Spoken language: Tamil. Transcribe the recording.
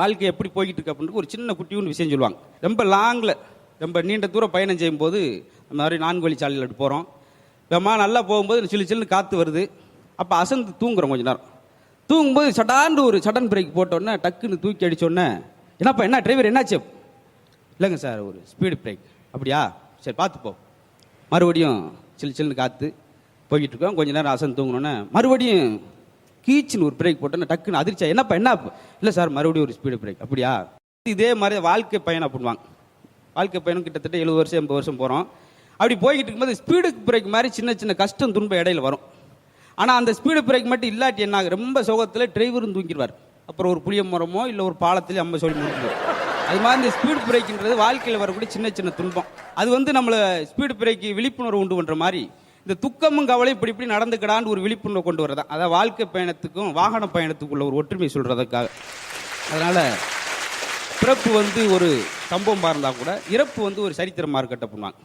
வாழ்க்கை எப்படி போய்கிட்டு இருக்கு அப்படின்னு ஒரு சின்ன குட்டியூன்னு விஷயம் சொல்லுவாங்க. ரொம்ப லாங்கில் ரொம்ப நீண்ட தூரம் பயணம் செய்யும்போது அந்த மாதிரி 4 வழி சாலையில் போகிறோம். நம்ம நல்லா போகும்போது சில்லு சில்லுன்னு காற்று வருது. அப்போ அசந்து தூங்குறோம். கொஞ்ச நேரம் தூங்கும்போது சடாண்டு ஒரு சடன் பிரேக் போட்டோன்னே டக்குன்னு தூக்கி அடித்தோடனே, என்னப்பா என்ன டிரைவர் என்னாச்சு? இல்லைங்க சார், ஒரு ஸ்பீடு பிரேக். அப்படியா, சரி பார்த்துப்போ. மறுபடியும் சில்லு சில்லுன்னு காற்று போய்கிட்டு இருக்கோம். கொஞ்ச நேரம் அசந்து தூங்கினோன்னே மறுபடியும் கீச்சுன்னு ஒரு பிரேக் போட்டோன்னே டக்குன்னு அதிர்ச்சா, என்னப்பா என்ன? இல்லை சார், மறுபடியும் ஒரு ஸ்பீடு பிரேக். அப்படியா? இதே மாதிரி வாழ்க்கை பயணம் அப்படின்வாங்க. வாழ்க்கை பயணம் கிட்டத்தட்ட 70 வருஷம் 80 வருஷம் போகிறோம். அப்படி போய்கிட்டு இருக்கும்போது ஸ்பீடு பிரேக் மாதிரி சின்ன சின்ன கஷ்டம் துன்பம் இடையில வரும். ஆனால் அந்த ஸ்பீடு பிரேக் மட்டும் இல்லாட்டி என்ன ஆகும், ரொம்ப சோகத்தில் டிரைவரும் தூங்கிடுவார். அப்புறம் ஒரு புளிய மரமோ இல்லை ஒரு பாலத்திலே அம்மா சொல்லி முடிஞ்சிடுவார். அது மாதிரி இந்த ஸ்பீடு பிரேக்குன்றது வாழ்க்கையில் வரக்கூடிய சின்ன சின்ன துன்பம். அது நம்மளை ஸ்பீடு பிரேக்கு விழிப்புணர்வு உண்டு பண்ணுற மாதிரி இந்த துக்கமும் கவலையும் இப்படி நடந்துக்கிடான்னு ஒரு விழிப்புணர்வு கொண்டு வரதான். அதாவது வாழ்க்கை பயணத்துக்கும் வாகன பயணத்துக்குள்ள ஒரு ஒற்றுமை சொல்றதுக்காக. அதனால பிறப்பு ஒரு சம்பவமாக இருந்தால் கூட இறப்பு ஒரு சரித்திரமாக இருக்கட்டும் பண்ணுவாங்க.